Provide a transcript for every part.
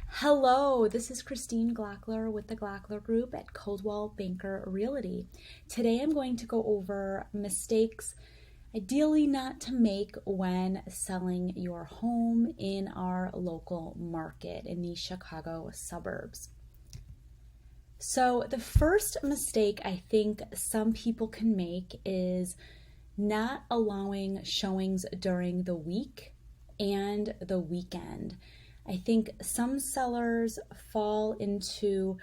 Hello, this is Kristine Glockler with the Glockler Group at Coldwell Banker Realty. Today I'm going to go over mistakes ideally not to make when selling your home in our local market in the Chicago suburbs. So the first mistake I think some people can make is not allowing showings during the week and the weekend. I think some sellers fall into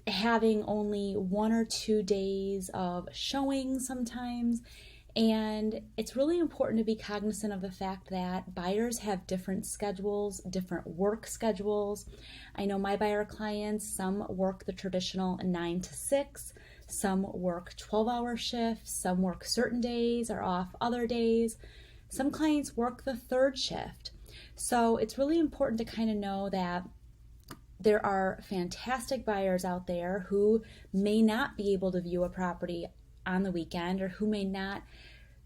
having only 1 or 2 days of showing sometimes, and it's really important to be cognizant of the fact that buyers have different schedules, different work schedules. I know my buyer clients, some work the traditional 9 to 6, some work 12-hour shifts, some work certain days, are off other days. Some clients work the third shift. So it's really important to kind of know that there are fantastic buyers out there who may not be able to view a property on the weekend, or who may not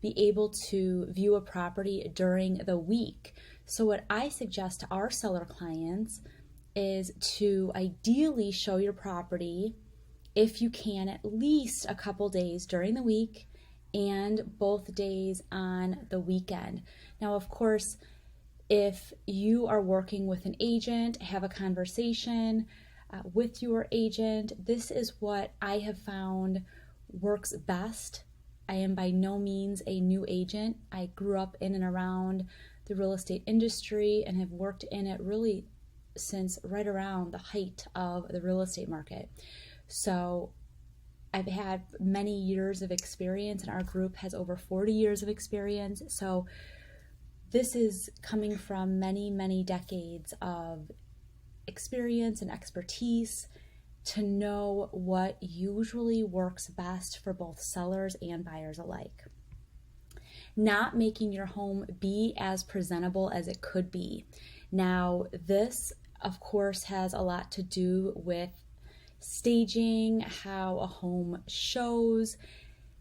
be able to view a property during the week. So what I suggest to our seller clients is to ideally show your property, if you can, at least a couple days during the week and both days on the weekend. Now, of course, if you are working with an agent, have a conversation with your agent. This is what I have found works best. I am by no means a new agent. I grew up in and around the real estate industry and have worked in it really since right around the height of the real estate market. So I've had many years of experience, and our group has over 40 years of experience. So this is coming from many, many decades of experience and expertise to know what usually works best for both sellers and buyers alike. Not making your home be as presentable as it could be. Now, this, of course, has a lot to do with staging, how a home shows.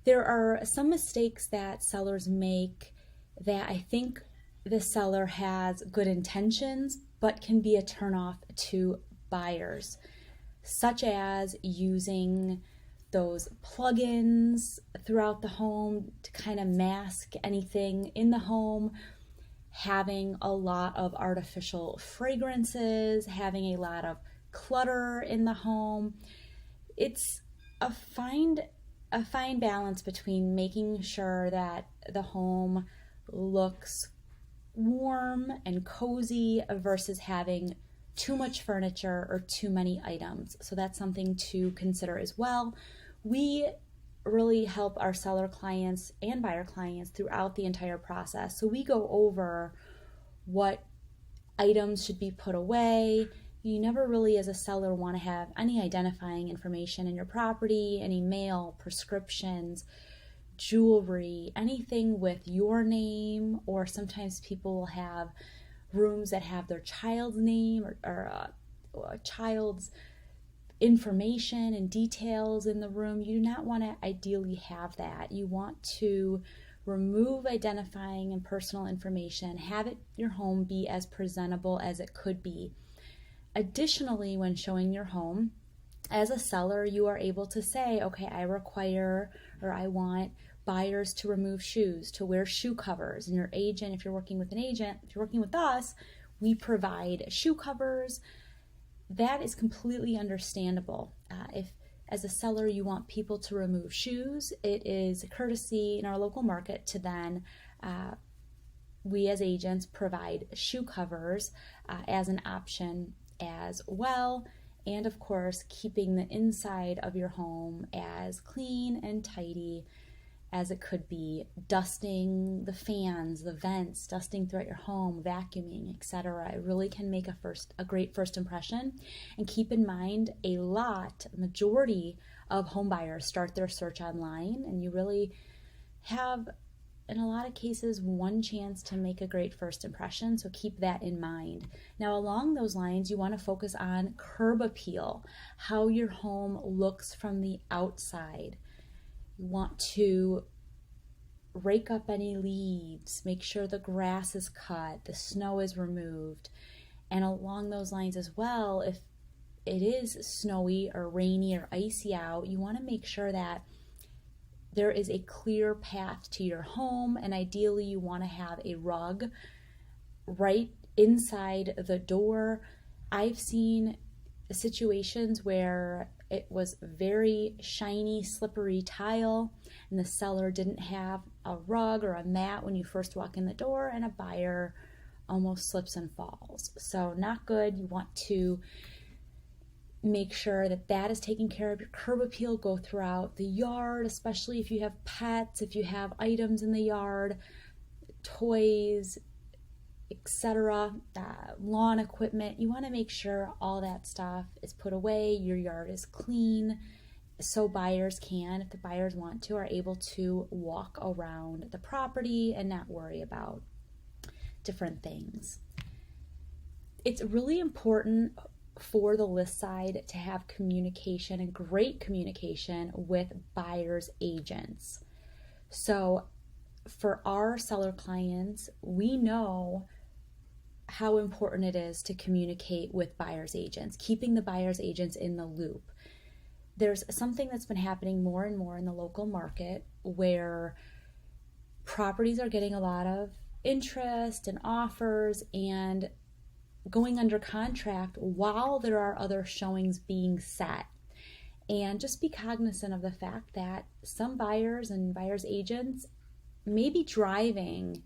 There are some mistakes that sellers make that I think the seller has good intentions, but can be a turnoff to buyers, such as using those plugins throughout the home to kind of mask anything in the home, having a lot of artificial fragrances, having a lot of clutter in the home. It's a fine balance between making sure that the home looks warm and cozy versus having too much furniture or too many items. So that's something to consider as well. We really help our seller clients and buyer clients throughout the entire process. So we go over what items should be put away. You never really, as a seller, want to have any identifying information in your property, any mail, prescriptions, jewelry, anything with your name, or sometimes people will have rooms that have their child's name or a child's information and details in the room. You do not want to ideally have that. You want to remove identifying and personal information, have your home be as presentable as it could be. Additionally, when showing your home, as a seller, you are able to say, okay, I require or I want buyers to remove shoes, to wear shoe covers. And your agent, if you're working with an agent, if you're working with us, we provide shoe covers. That is completely understandable. If, as a seller, you want people to remove shoes, it is a courtesy in our local market to then, we as agents provide shoe covers as an option as well. And of course, keeping the inside of your home as clean and tidy as it could be, dusting the fans, the vents, dusting throughout your home, vacuuming, etc. It really can make a great first impression. And keep in mind, majority of home buyers start their search online, and you really have, in a lot of cases, one chance to make a great first impression, so keep that in mind. Now, along those lines, you want to focus on curb appeal, how your home looks from the outside. You want to rake up any leaves, make sure the grass is cut, the snow is removed, And along those lines as well, if it is snowy or rainy or icy out, you want to make sure that there is a clear path to your home, and ideally you want to have a rug right inside the door. I've seen situations where it was very shiny, slippery tile, and the seller didn't have a rug or a mat when you first walk in the door, and a buyer almost slips and falls. So not good. You want to make sure that that is taken care of. Your curb appeal go throughout the yard, especially if you have pets, if you have items in the yard, toys, etc., lawn equipment. You want to make sure all that stuff is put away, your yard is clean, so buyers can, if the buyers want to, are able to walk around the property and not worry about different things. It's really important for the list side to have communication, and great communication, with buyers' agents. So for our seller clients, we know how important it is to communicate with buyers' agents, keeping the buyers' agents in the loop. There's something that's been happening more and more in the local market where properties are getting a lot of interest and offers and going under contract while there are other showings being set. And just be cognizant of the fact that some buyers and buyers' agents may be driving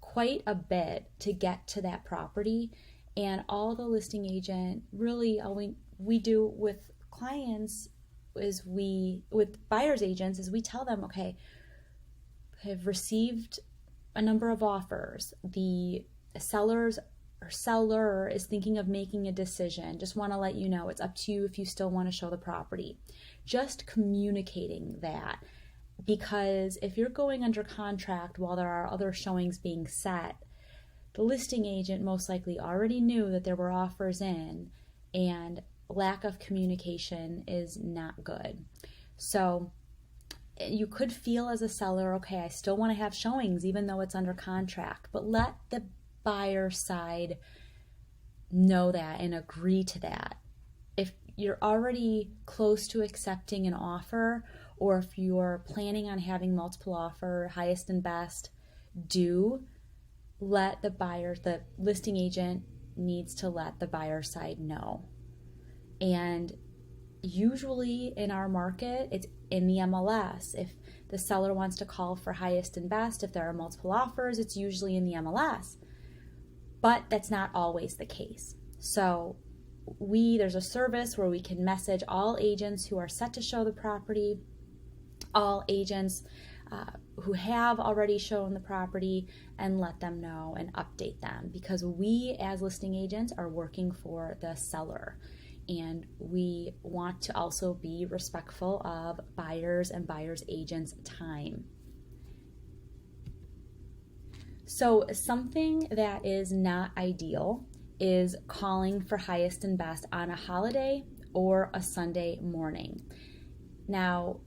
quite a bit to get to that property, and all the listing agent really, all we do with clients is with buyers agents is we tell them, okay, have received a number of offers, the seller is thinking of making a decision, just want to let you know it's up to you if you still want to show the property. Just communicating that, because if you're going under contract while there are other showings being set, the listing agent most likely already knew that there were offers in, and lack of communication is not good. So you could feel as a seller, okay, I still want to have showings even though it's under contract, but let the buyer side know that and agree to that. If you're already close to accepting an offer, or if you're planning on having multiple offer, highest and best, let the listing agent needs to let the buyer side know. And usually in our market, it's in the MLS. If the seller wants to call for highest and best, if there are multiple offers, it's usually in the MLS. But that's not always the case. So there's a service where we can message all agents who are set to show the property, all agents who have already shown the property, and let them know and update them, because we as listing agents are working for the seller, and we want to also be respectful of buyers and buyers agents' time. So something that is not ideal is calling for highest and best on a holiday or a Sunday morning. Now,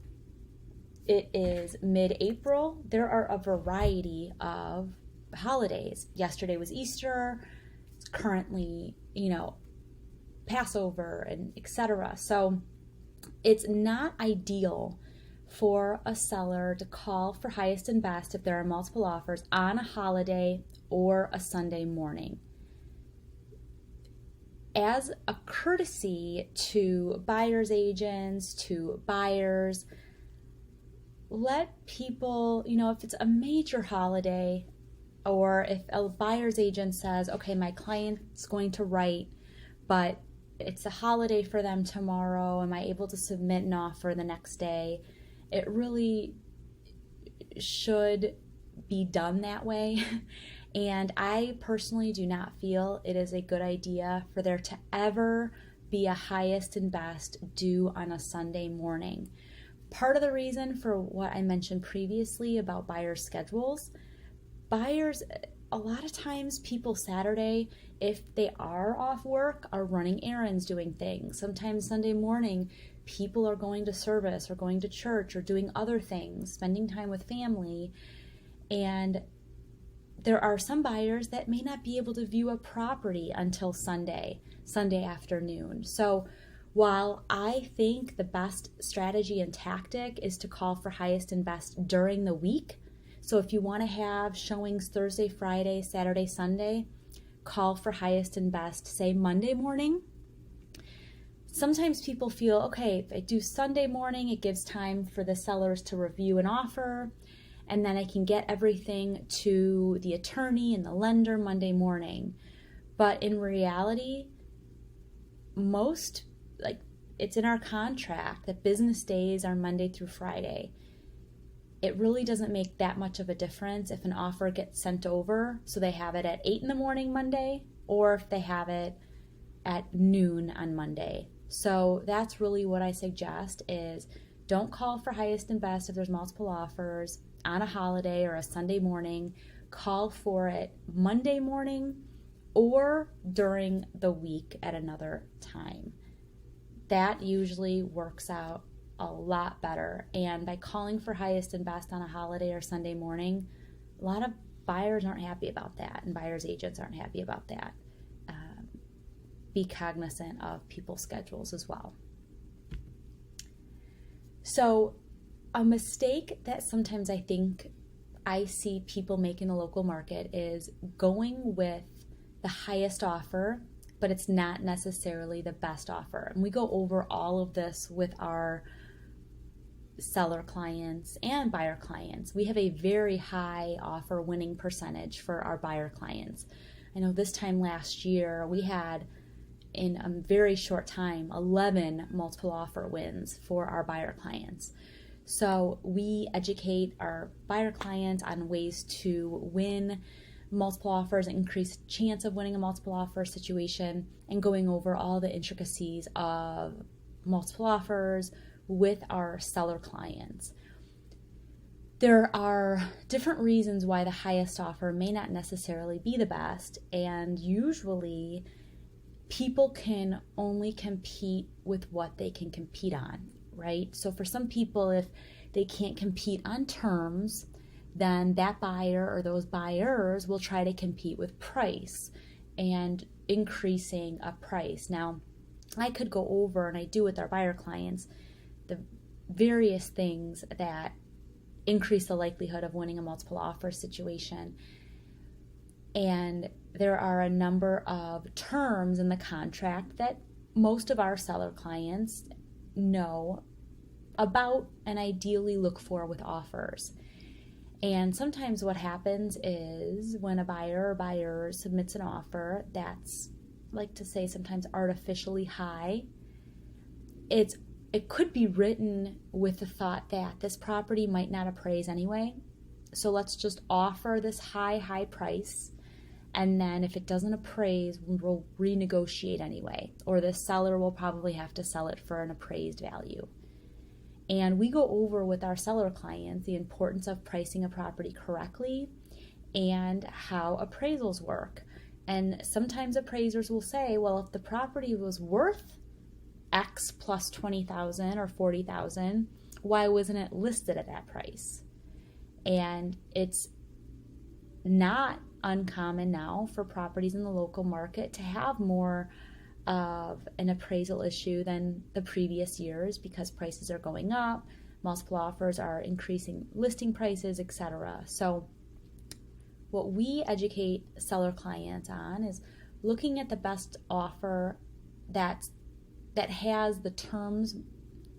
it is mid-April. There are a variety of holidays. Yesterday was Easter. It's currently, Passover, and etc. So it's not ideal for a seller to call for highest and best if there are multiple offers on a holiday or a Sunday morning. As a courtesy to buyers agents, to buyers, let people, if it's a major holiday, or if a buyer's agent says, okay, my client's going to write, but it's a holiday for them tomorrow, am I able to submit an offer the next day? It really should be done that way. And I personally do not feel it is a good idea for there to ever be a highest and best due on a Sunday morning. Part of the reason for what I mentioned previously about buyers' schedules, buyers, a lot of times people Saturday, if they are off work, are running errands, doing things. Sometimes Sunday morning, people are going to service or going to church or doing other things, spending time with family, and there are some buyers that may not be able to view a property until Sunday afternoon. So while I think the best strategy and tactic is to call for highest and best during the week, so if you want to have showings Thursday, Friday, Saturday, Sunday, call for highest and best, say Monday morning. Sometimes people feel, okay, if I do Sunday morning, it gives time for the sellers to review an offer, and then I can get everything to the attorney and the lender Monday morning. But in reality, it's in our contract that business days are Monday through Friday. It really doesn't make that much of a difference if an offer gets sent over so they have it at 8 in the morning Monday, or if they have it at noon on Monday. So that's really what I suggest is don't call for highest and best if there's multiple offers on a holiday or a Sunday morning. Call for it Monday morning or during the week at another time. That usually works out a lot better. And by calling for highest and best on a holiday or Sunday morning, a lot of buyers aren't happy about that, and buyers' agents aren't happy about that. Be cognizant of people's schedules as well. So a mistake that sometimes I think I see people make in the local market is going with the highest offer, but it's not necessarily the best offer. And we go over all of this with our seller clients and buyer clients. We have a very high offer winning percentage for our buyer clients. I know this time last year we had, in a very short time, 11 multiple offer wins for our buyer clients. So we educate our buyer clients on ways to win multiple offers, increase chance of winning a multiple offer situation, and going over all the intricacies of multiple offers with our seller clients. There are different reasons why the highest offer may not necessarily be the best, and usually people can only compete with what they can compete on, right? So for some people, if they can't compete on terms, then that buyer or those buyers will try to compete with price and increasing a price. Now, I could go over, and I do with our buyer clients, the various things that increase the likelihood of winning a multiple offer situation. And there are a number of terms in the contract that most of our seller clients know about and ideally look for with offers. And sometimes what happens is when a buyer or buyer submits an offer that's, like to say, sometimes artificially high, it could be written with the thought that this property might not appraise anyway. So let's just offer this high price, and then if it doesn't appraise, we'll renegotiate anyway, or the seller will probably have to sell it for an appraised value. And we go over with our seller clients the importance of pricing a property correctly and how appraisals work. And sometimes appraisers will say, well, if the property was worth X plus 20,000 or 40,000, why wasn't it listed at that price? And it's not uncommon now for properties in the local market to have more of an appraisal issue than the previous years because prices are going up, multiple offers are increasing listing prices, etc. So what we educate seller clients on is looking at the best offer that has the terms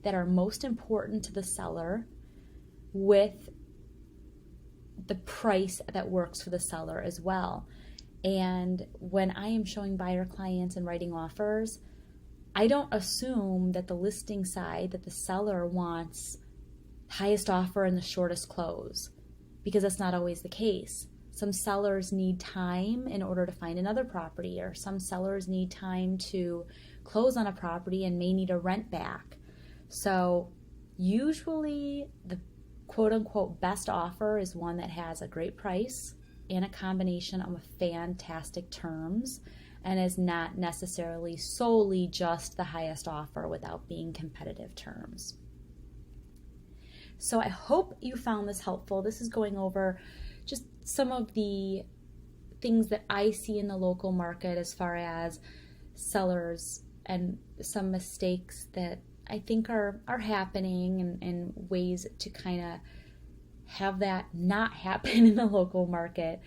that are most important to the seller with the price that works for the seller as well. And when I am showing buyer clients and writing offers, I don't assume that the listing side, that the seller wants highest offer and the shortest close, because that's not always the case. Some sellers need time in order to find another property, or some sellers need time to close on a property and may need a rent back. So usually the quote-unquote best offer is one that has a great price and a combination of fantastic terms and is not necessarily solely just the highest offer without being competitive terms. So I hope you found this helpful. This is going over just some of the things that I see in the local market as far as sellers and some mistakes that I think are happening, and ways to kind of have that not happen in the local market,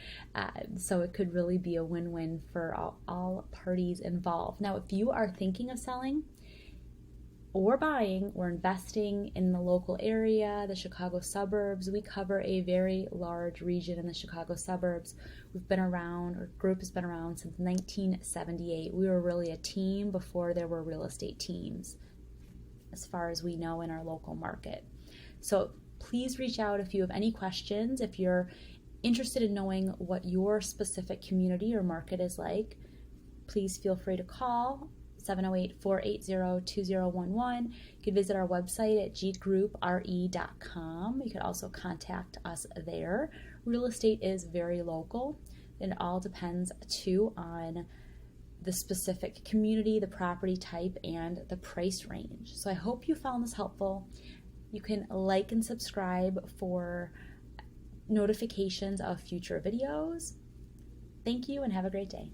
so it could really be a win-win for all parties involved. Now, if you are thinking of selling or buying or investing in the local area, the Chicago suburbs, we cover a very large region in the Chicago suburbs. We've been around, our group has been around since 1978. We were really a team before there were real estate teams, as far as we know, in our local market. So please reach out if you have any questions. If you're interested in knowing what your specific community or market is like, please feel free to call 708-480-2011. You can visit our website at groupre.com. You can also contact us there. Real estate is very local, and it all depends too on the specific community, the property type, and the price range. So I hope you found this helpful. You can like and subscribe for notifications of future videos. Thank you and have a great day.